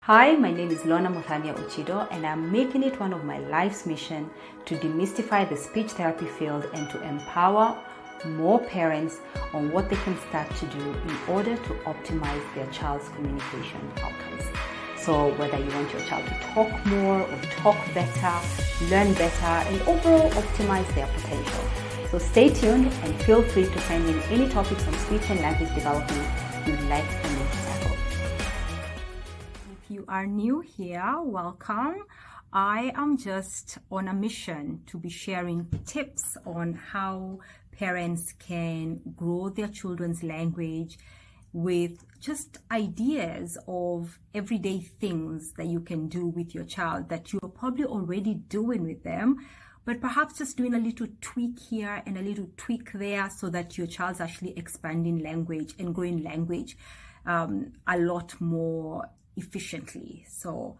Hi, my name is Lona Muthania Uchido, and I'm making it one of my life's mission to demystify the speech therapy field and to empower more parents on what they can start to do in order to optimize their child's communication outcomes. So whether you want your child to talk more or talk better, learn better, and overall optimize their potential. So stay tuned and feel free to send in any topics on speech and language development you'd like for me to tackle. If you are new here, welcome. I am just on a mission to be sharing tips on how parents can grow their children's language with just ideas of everyday things that you can do with your child that you're probably already doing with them, but perhaps just doing a little tweak here and a little tweak there so that your child's actually expanding language and growing language a lot more efficiently. So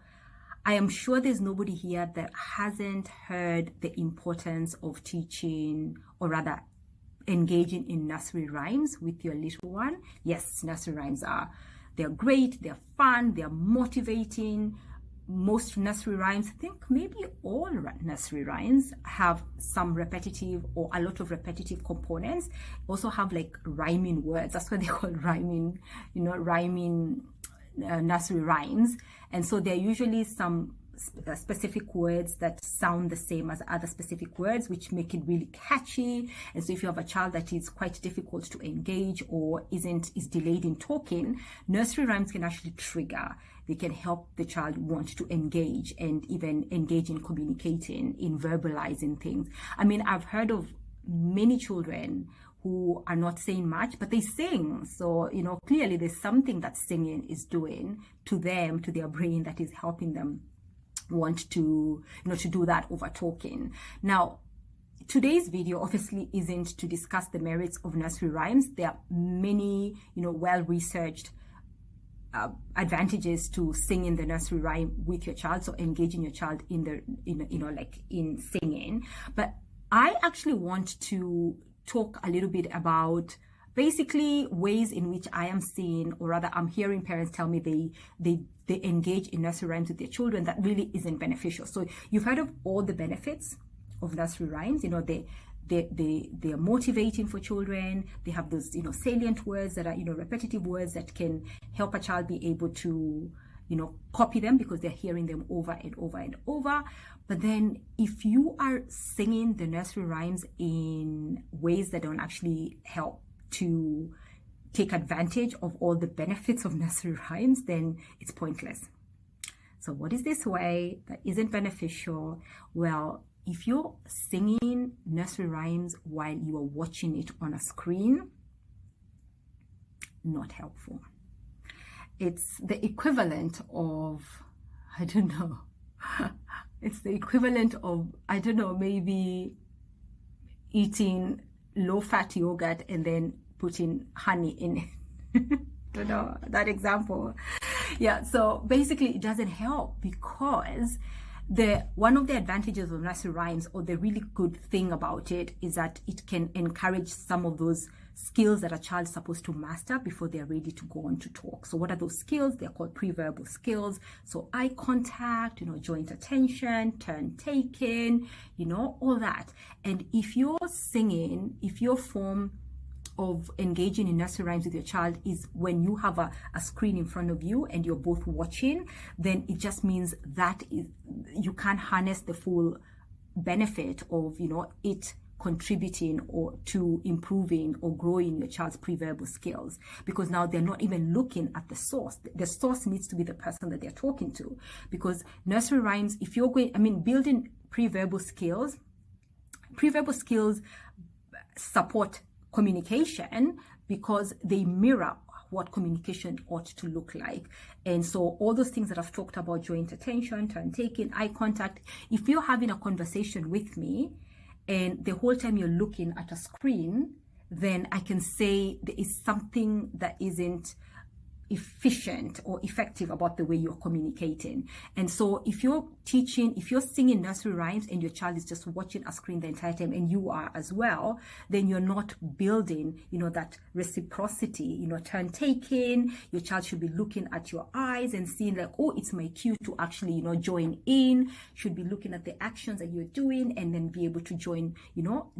I am sure there's nobody here that hasn't heard the importance of teaching, or rather engaging in nursery rhymes with your little one. Yes, nursery rhymes they're great, they're fun, they're motivating. Most nursery rhymes, I think maybe all nursery rhymes, have some repetitive or a lot of repetitive components. Also have like rhyming words. That's what they call rhyming, rhyming nursery rhymes. And so they're usually some specific words that sound the same as other specific words, which make it really catchy. And so if you have a child that is quite difficult to engage or is delayed in talking, nursery rhymes can actually trigger. They can help the child want to engage and even engage in communicating, in verbalizing things. I mean, I've heard of many children who are not saying much, but they sing. So, clearly there's something that singing is doing to them, to their brain, that is helping them want to, to do that over talking. Now, today's video obviously isn't to discuss the merits of nursery rhymes. There are many, well-researched advantages to singing the nursery rhyme with your child, so engaging your child in the, in singing. But I actually want to talk a little bit about basically ways in which I am seeing, or rather I'm hearing parents tell me they engage in nursery rhymes with their children that really isn't beneficial. So you've heard of all the benefits of nursery rhymes. They're motivating for children. They have those, salient words that are, repetitive words that can help a child be able to, copy them because they're hearing them over and over and over. But then if you are singing the nursery rhymes in ways that don't actually help to take advantage of all the benefits of nursery rhymes, then it's pointless. So what is this way that isn't beneficial? Well, if you're singing nursery rhymes while you are watching it on a screen, not helpful. It's the equivalent of, it's the equivalent of, maybe eating low-fat yogurt and then putting honey in it. Don't know that example. Yeah, so basically it doesn't help, because one of the advantages of nursery rhymes, or the really good thing about it, is that it can encourage some of those skills that a child is supposed to master before they're ready to go on to talk. So what are those skills? They're called pre-verbal skills. So eye contact, joint attention, turn taking, all that. And if you're singing, if your form of engaging in nursery rhymes with your child is when you have a screen in front of you and you're both watching, then it just means that you can't harness the full benefit of, it contributing or to improving or growing your child's pre-verbal skills, because now they're not even looking at the source. The source needs to be the person that they're talking to, because nursery rhymes, if you're building pre-verbal skills support communication because they mirror what communication ought to look like. And so all those things that I've talked about, joint attention, turn taking, eye contact, if you're having a conversation with me and the whole time you're looking at a screen, then I can say there is something that isn't efficient or effective about the way you're communicating. And so if you're singing nursery rhymes and your child is just watching a screen the entire time, and you are as well, then you're not building, that reciprocity, turn taking. Your child should be looking at your eyes and seeing like, oh, it's my cue to actually, join in. Should be looking at the actions that you're doing and then be able to join,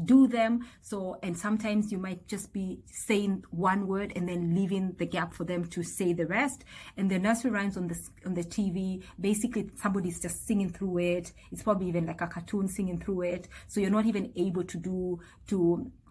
do them. So, and sometimes you might just be saying one word and then leaving the gap for them to say the rest. And the nursery rhymes on the TV, basically somebody's just singing through it. It's probably even like a cartoon singing through it. So you're not even able to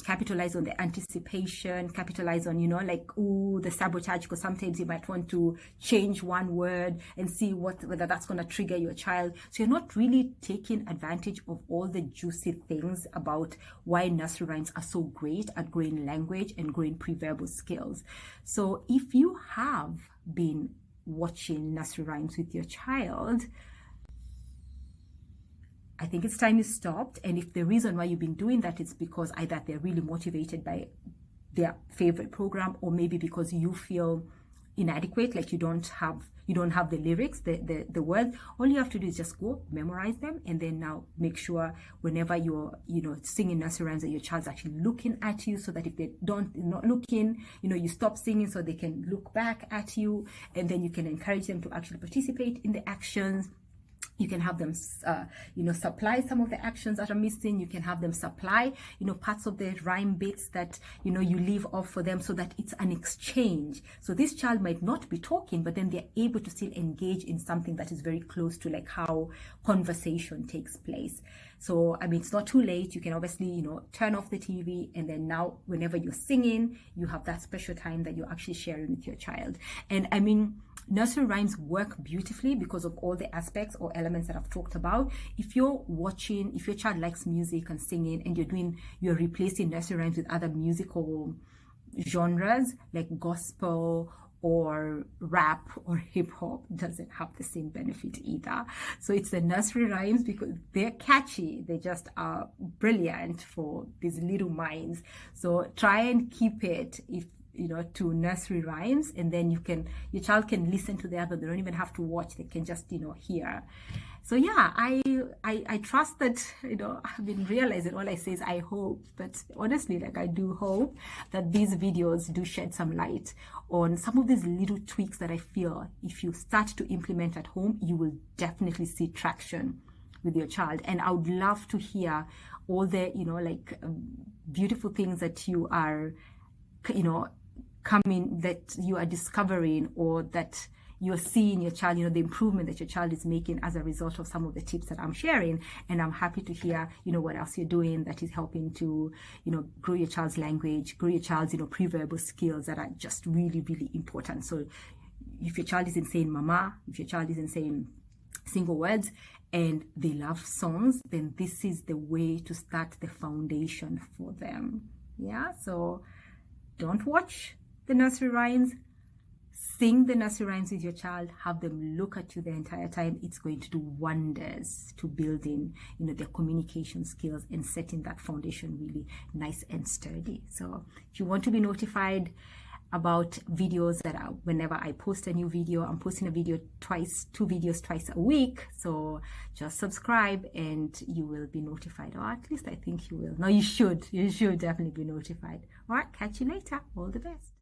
capitalize on the anticipation, capitalize on, the sabotage, because sometimes you might want to change one word and see whether that's going to trigger your child. So you're not really taking advantage of all the juicy things about why nursery rhymes are so great at growing language and growing pre-verbal skills. So if you have been watching nursery rhymes with your child, I think it's time you stopped. And if the reason why you've been doing that is because either they're really motivated by their favorite program, or maybe because you feel inadequate, like you don't have the lyrics, the words, all you have to do is just go memorize them, and then now make sure whenever you're singing nursery rhymes that your child's actually looking at you, so that if they're not looking, you stop singing so they can look back at you, and then you can encourage them to actually participate in the actions. You can have them, supply some of the actions that are missing. You can have them supply, parts of the rhyme bits that, you leave off for them, so that it's an exchange. So this child might not be talking, but then they're able to still engage in something that is very close to like how conversation takes place. So, it's not too late. You can obviously, turn off the TV, and then now whenever you're singing, you have that special time that you're actually sharing with your child. And nursery rhymes work beautifully because of all the aspects or elements that I've talked about. If your child likes music and singing, and you're replacing nursery rhymes with other musical genres like gospel or rap or hip hop, doesn't have the same benefit either. So it's the nursery rhymes because they're catchy. They just are brilliant for these little minds. So try and keep it to nursery rhymes, and then your child can listen to the other. They don't even have to watch. They can just hear. So yeah, I trust that I've been realizing, all I say is I hope, but honestly, like, I do hope that these videos do shed some light on some of these little tweaks that I feel if you start to implement at home, you will definitely see traction with your child. And I would love to hear all the beautiful things that you are that you are discovering, or that you're seeing your child, the improvement that your child is making as a result of some of the tips that I'm sharing. And I'm happy to hear, what else you're doing that is helping to, grow your child's language, grow your child's, pre-verbal skills that are just really, really important. So if your child isn't saying mama, if your child isn't saying single words, and they love songs, then this is the way to start the foundation for them. Yeah, so don't watch the nursery rhymes. Sing the nursery rhymes with your child. Have them look at you the entire time. It's going to do wonders to building, their communication skills and setting that foundation really nice and sturdy. So if you want to be notified about videos whenever I post a new video, I'm posting two videos twice a week. So just subscribe and you will be notified, or at least I think you will. No, you should definitely be notified. All right, catch you later. All the best.